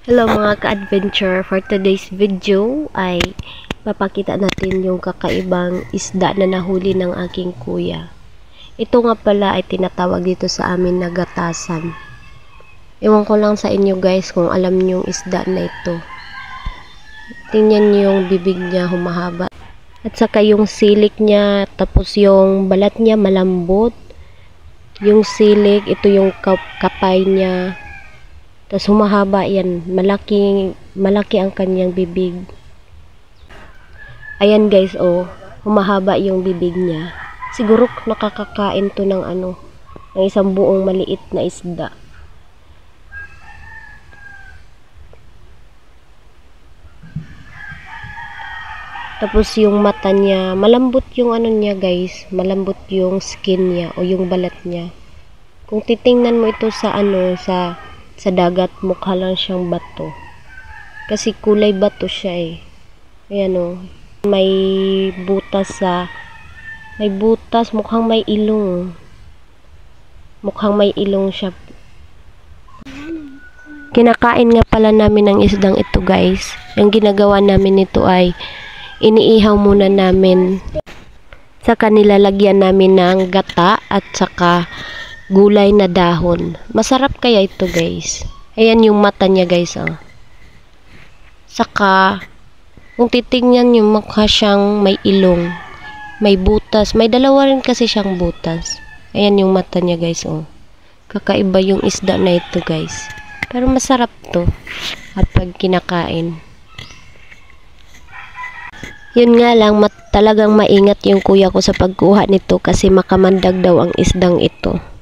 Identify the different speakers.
Speaker 1: Hello mga ka-adventure, for today's video ay papakita natin yung kakaibang isda na nahuli ng aking kuya. Ito nga pala ay tinatawag dito sa amin na gatasan. Ewan ko lang sa inyo guys kung alam niyo yung isda na ito. Tingnan niyo yung bibig niya humahaba. At saka yung silik niya, tapos yung balat niya malambot. Yung silik, ito yung kapay niya. Tapos humahaba yan. Malaki ang kanyang bibig. Ayan guys, oh. Humahaba yung bibig niya. Siguro nakakakain to ng ng isang buong maliit na isda. Tapos yung mata niya, malambot yung niya guys. Malambot yung skin niya o yung balat niya. Kung titingnan mo ito sa sa dagat, mukha lang siyang bato. Kasi kulay bato siya eh. Ayan o. May butas mukhang may ilong. Mukhang may ilong siya. Kinakain nga pala namin ang isdang ito guys. Yung ginagawa namin ito ay iniihaw muna namin. Saka nilalagyan namin ng gata at saka gulay na dahon. Masarap kaya ito guys. Ayan yung mata niya guys oh. Saka kung titingnan niyo mukha siyang may ilong. May butas. May dalawa rin kasi siyang butas. Ayan yung mata niya guys oh. Kakaiba yung isda na ito guys. Pero masarap to at pag kinakain. Yun nga lang, talagang maingat yung kuya ko sa pagkuha nito kasi makamandag daw ang isdang ito.